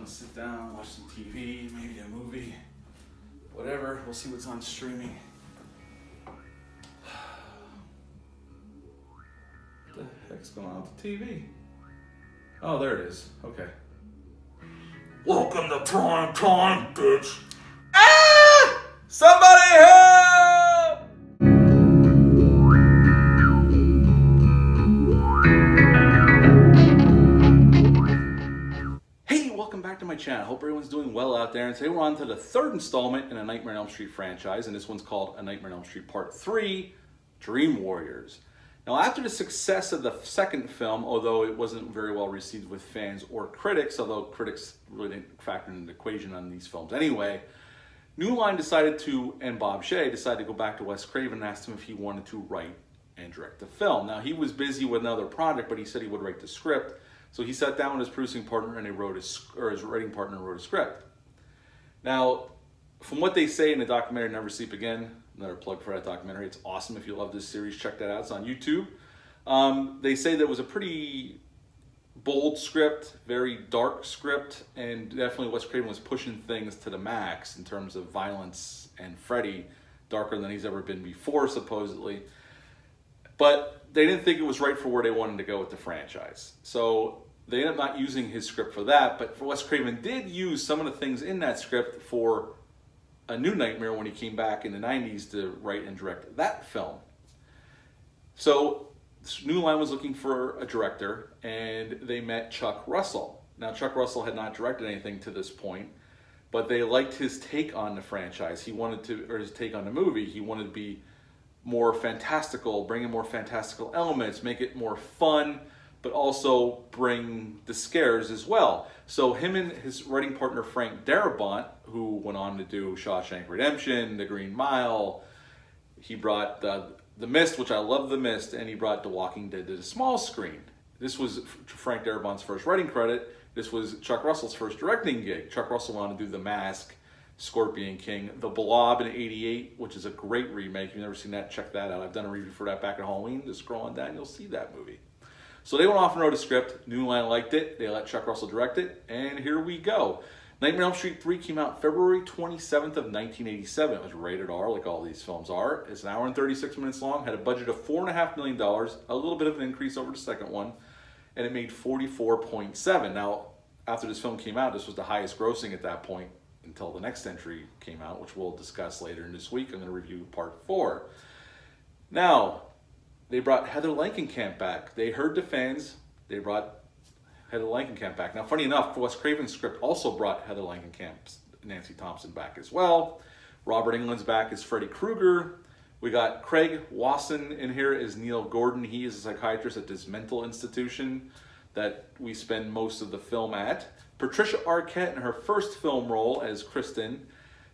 sit down, watch some TV, maybe a movie, whatever. We'll see what's on streaming. What the heck's going on with the TV? Oh, there it is. Okay. Welcome to prime time, bitch. Ah! Somebody help! Hey, welcome back to my channel. Hope everyone's doing well out there. And today we're on to the third installment in a Nightmare on Elm Street franchise, and this one's called A Nightmare on Elm Street Part 3, Dream Warriors. Now, after the success of the second film, although it wasn't very well received with fans or critics, although critics really didn't factor in the equation on these films anyway, New Line and Bob Shea decided to go back to Wes Craven and asked him if he wanted to write and direct the film. Now, he was busy with another project, but he said he would write the script. So he sat down with his producing partner and his writing partner and wrote a script. Now, from what they say in the documentary Never Sleep Again, another plug for that documentary, it's awesome. If you love this series, check that out. It's on YouTube. They say that it was a pretty bold script, very dark script, and definitely Wes Craven was pushing things to the max in terms of violence, and Freddy darker than he's ever been before, supposedly. But they didn't think it was right for where they wanted to go with the franchise. So they ended up not using his script for that, but Wes Craven did use some of the things in that script for A New Nightmare when he came back in the 90s to write and direct that film. So New Line was looking for a director, and they met Chuck Russell. Now, Chuck Russell had not directed anything to this point, but they liked his take on the franchise. His take on the movie. He wanted to be more fantastical, bring in more fantastical elements, make it more fun, but also bring the scares as well. So him and his writing partner Frank Darabont, who went on to do Shawshank Redemption, The Green Mile, he brought The Mist, which I love The Mist, and he brought The Walking Dead to the small screen. This was Frank Darabont's first writing credit. This was Chuck Russell's first directing gig. Chuck Russell wanted to do The Mask, Scorpion King, The Blob in '88, which is a great remake. If you've never seen that, check that out. I've done a review for that back at Halloween. Just scroll on down, you'll see that movie. So they went off and wrote a script. New Line liked it. They let Chuck Russell direct it, and here we go. Nightmare on Elm Street 3 came out February 27th of 1987. It was rated R, like all these films are. It's an hour and 36 minutes long, had a budget of $4.5 million, a little bit of an increase over the second one, and it made $44.7. Now, after this film came out, this was the highest grossing at that point until the next entry came out, which we'll discuss later in this week. I'm going to review part 4. Now, they brought Heather Langenkamp back. They heard the fans. They brought Heather Langenkamp back. Now, funny enough, Wes Craven's script also brought Heather Langenkamp's Nancy Thompson back as well. Robert Englund's back as Freddy Krueger. We got Craig Wasson in here as Neil Gordon. He is a psychiatrist at this mental institution that we spend most of the film at. Patricia Arquette in her first film role as Kristen.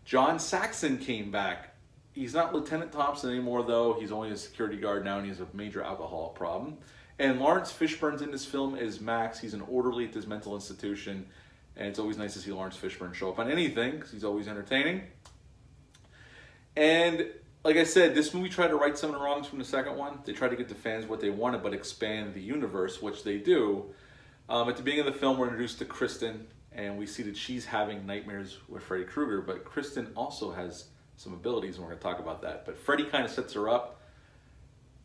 John Saxon came back. He's not Lieutenant Thompson anymore, though. He's only a security guard now, and he has a major alcohol problem. And Lawrence Fishburne's in this film as Max. He's an orderly at this mental institution, and it's always nice to see Lawrence Fishburne show up on anything because he's always entertaining. And like I said, this movie tried to right some of the wrongs from the second one. They tried to get the fans what they wanted, but expand the universe, which they do. At the beginning of the film, we're introduced to Kristen, and we see that she's having nightmares with Freddy Krueger, but Kristen also has some abilities, and we're going to talk about that. But Freddy kind of sets her up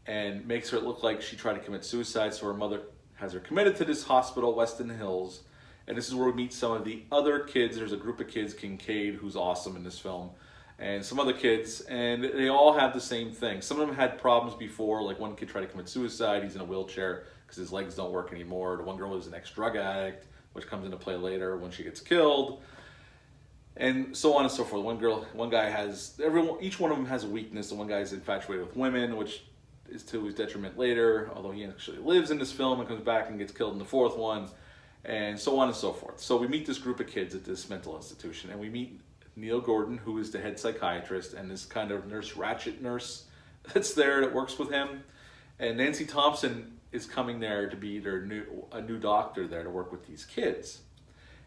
and makes her look like she tried to commit suicide, so her mother has her committed to this hospital, Weston Hills, and this is where we meet some of the other kids. There's a group of kids, Kincaid, who's awesome in this film, and some other kids, and they all have the same thing. Some of them had problems before, like one kid tried to commit suicide. He's in a wheelchair because his legs don't work anymore. The one girl is an ex-drug addict, which comes into play later when she gets killed, and so on and so forth. One guy has, each one of them has a weakness. The one guy is infatuated with women, which is to his detriment later, although he actually lives in this film and comes back and gets killed in the fourth one, and so on and so forth. So we meet this group of kids at this mental institution, and we meet Neil Gordon, who is the head psychiatrist, and this kind of ratchet nurse that's there that works with him. And Nancy Thompson is coming there to be a new doctor there to work with these kids.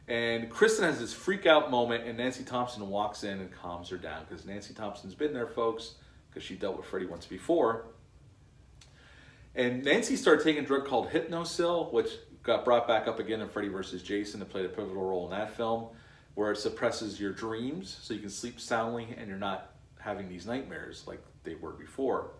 And Kristen has this freak out moment, and Nancy Thompson walks in and calms her down, because Nancy Thompson's been there, folks, because she dealt with Freddy once before. And Nancy started taking a drug called Hypnosil, which got brought back up again in Freddy vs. Jason to play the pivotal role in that film, where it suppresses your dreams so you can sleep soundly and you're not having these nightmares like they were before.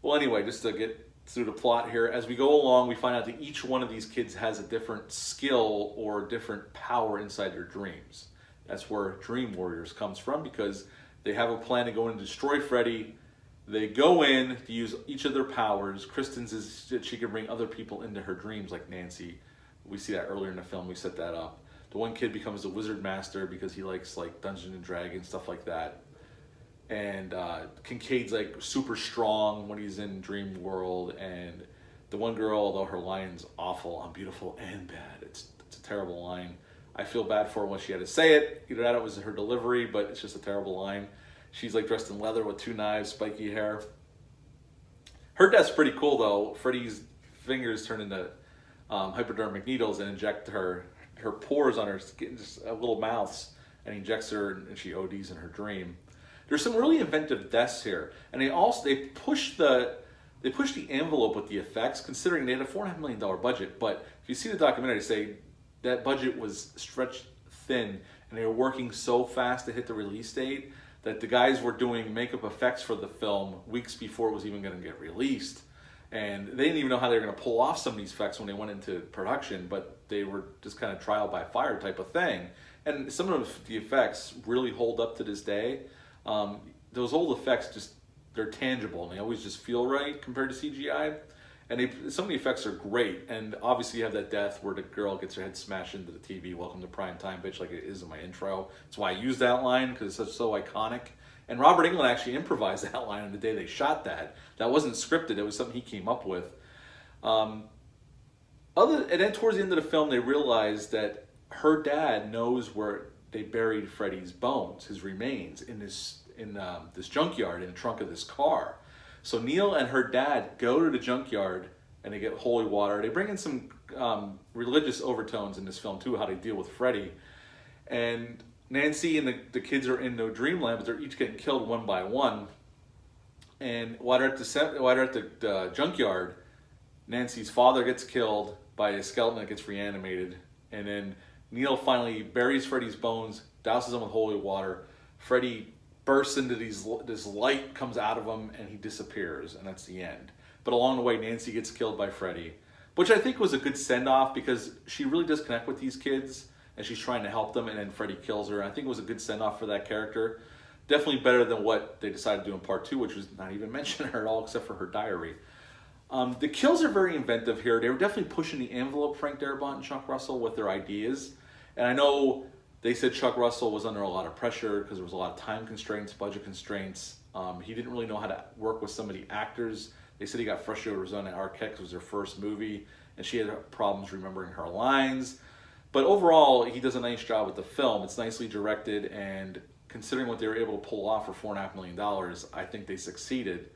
Well, anyway, just to get through the plot here, as we go along, we find out that each one of these kids has a different skill or different power inside their dreams. That's where Dream Warriors comes from, because they have a plan to go in and destroy Freddy. They go in to use each of their powers. Kristen's is that she can bring other people into her dreams, like Nancy. We see that earlier in the film. We set that up. The one kid becomes a wizard master because he likes like Dungeons and Dragons, stuff like that. And Kincaid's like super strong when he's in Dream World. And the one girl, although her line's awful, I'm beautiful and bad. It's a terrible line. I feel bad for her when she had to say it. Either that or it was her delivery, but it's just a terrible line. She's like dressed in leather with 2 knives, spiky hair. Her death's pretty cool though. Freddy's fingers turn into hypodermic needles and inject her pores on her skin, just little mouths, and he injects her and she ODs in her dream. There's some really inventive deaths here, and they push the envelope with the effects, considering they had a $4.5 million budget. But if you see the documentary, they say that budget was stretched thin, and they were working so fast to hit the release date that the guys were doing makeup effects for the film weeks before it was even going to get released. And they didn't even know how they were going to pull off some of these effects when they went into production, but they were just kind of trial by fire type of thing. And some of the effects really hold up to this day. Those old effects they're tangible, and they always just feel right compared to CGI. And some of the effects are great. And obviously you have that death where the girl gets her head smashed into the TV, welcome to prime time, bitch, like it is in my intro. That's why I use that line, because it's so iconic. And Robert Englund actually improvised that line on the day they shot that. That wasn't scripted, it was something he came up with. And then towards the end of the film, they realized that her dad knows where they buried Freddy's bones, his remains, in this junkyard in the trunk of this car. So Neil and her dad go to the junkyard and they get holy water. They bring in some religious overtones in this film too, how they deal with Freddy. And Nancy and the kids are in no dreamland, but they're each getting killed one by one. And while they're at the junkyard, Nancy's father gets killed by a skeleton that gets reanimated. And then Neil finally buries Freddy's bones, douses them with holy water. Freddy bursts into this light comes out of him, and he disappears, and that's the end. But along the way, Nancy gets killed by Freddy, which I think was a good send-off, because she really does connect with these kids, and she's trying to help them, and then Freddy kills her. I think it was a good send-off for that character. Definitely better than what they decided to do in part 2, which was not even mention her at all, except for her diary. The kills are very inventive here. They were definitely pushing the envelope, Frank Darabont and Chuck Russell, with their ideas. And I know they said Chuck Russell was under a lot of pressure because there was a lot of time constraints, budget constraints. He didn't really know how to work with some of the actors. They said he got frustrated with Rosanna Arquette because it was her first movie, and she had problems remembering her lines. But overall, he does a nice job with the film. It's nicely directed, and considering what they were able to pull off for $4.5 million, I think they succeeded.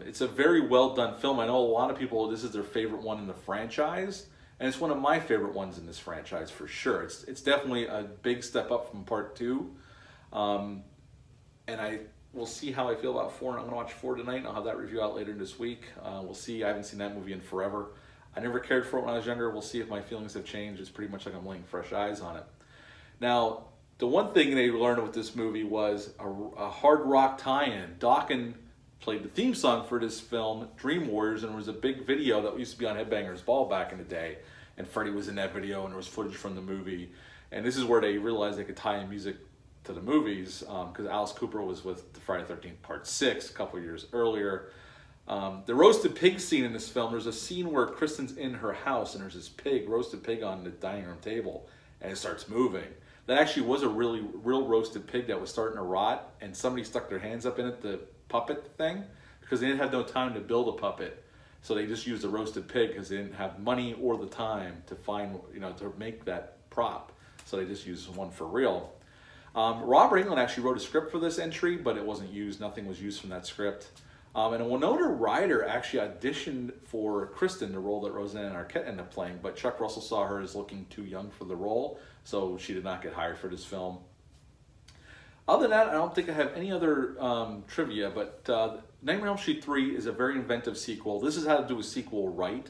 It's a very well done film. I know a lot of people, this is their favorite one in the franchise. And it's one of my favorite ones in this franchise for sure. It's definitely a big step up from part 2. And I will see how I feel about 4. I'm going to watch 4 tonight, and I'll have that review out later this week. We'll see. I haven't seen that movie in forever. I never cared for it when I was younger. We'll see if my feelings have changed. It's pretty much like I'm laying fresh eyes on it. Now, the one thing they learned with this movie was a hard rock tie-in. Dokken played the theme song for this film, Dream Warriors, and there was a big video that used to be on Headbangers Ball back in the day, and Freddy was in that video, and there was footage from the movie. And this is where they realized they could tie in music to the movies, because Alice Cooper was with the Friday the 13th Part 6 a couple years earlier. The roasted pig scene in this film, there's a scene where Kristen's in her house, and there's this roasted pig on the dining room table, and it starts moving. That actually was a real roasted pig that was starting to rot, and somebody stuck their hands up in it to puppet thing, because they didn't have no time to build a puppet, so they just used a roasted pig because they didn't have money or the time to find, to make that prop, so they just used one for real. Robert Englund actually wrote a script for this entry, but it wasn't used. Nothing was used from that script. And Winona Ryder actually auditioned for Kristen, the role that Rosanna Arquette ended up playing, but Chuck Russell saw her as looking too young for the role, so she did not get hired for this film. Other than that, I don't think I have any other trivia, but Nightmare on Elm Street 3 is a very inventive sequel. This is how to do a sequel right.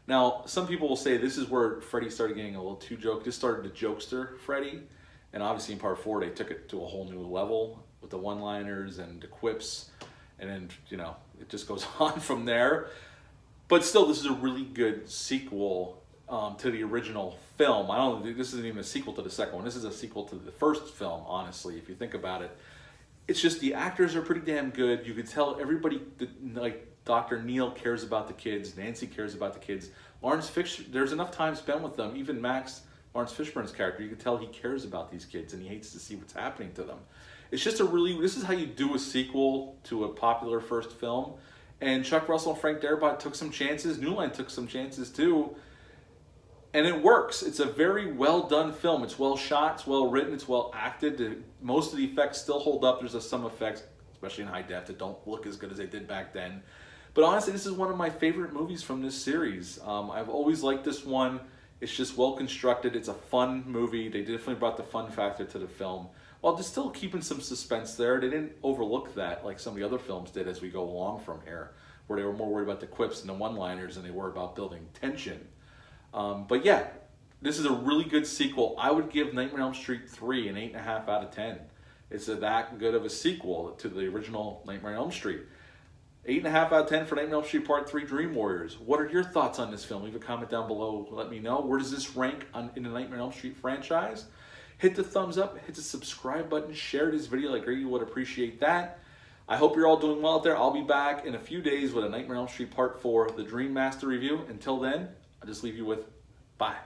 Now, some people will say this is where Freddy started getting a little too joke. This started the jokester Freddy. And obviously in part 4, they took it to a whole new level with the one-liners and the quips. And then, you know, it just goes on from there. But still, this is a really good sequel to the original film. I don't think this isn't even a sequel to the second one. This is a sequel to the first film, honestly, if you think about it. It's just the actors are pretty damn good. You can tell everybody, like Dr. Neil cares about the kids. Nancy cares about the kids. Lawrence Fishburne, there's enough time spent with them. Even Max, Lawrence Fishburne's character, you can tell he cares about these kids and he hates to see what's happening to them. It's just this is how you do a sequel to a popular first film. And Chuck Russell and Frank Darabont took some chances. New Line took some chances too. And it works. It's a very well done film. It's well shot, it's well written, it's well acted. Most of the effects still hold up. There's some effects, especially in high def, that don't look as good as they did back then. But honestly, this is one of my favorite movies from this series. I've always liked this one. It's just well constructed. It's a fun movie. They definitely brought the fun factor to the film, while just still keeping some suspense there. They didn't overlook that like some of the other films did as we go along from here, where they were more worried about the quips and the one-liners than they were about building tension. But yeah, this is a really good sequel. I would give Nightmare on Elm Street 3 an 8.5 out of 10. It's that good of a sequel to the original Nightmare on Elm Street. 8.5 out of 10 for Nightmare on Elm Street Part 3 Dream Warriors. What are your thoughts on this film? Leave a comment down below. Let me know. Where does this rank in the Nightmare on Elm Street franchise? Hit the thumbs up. Hit the subscribe button. Share this video. I greatly would appreciate that. I hope you're all doing well out there. I'll be back in a few days with a Nightmare on Elm Street Part 4, the Dream Master review. Until then, I'll just leave you with bye.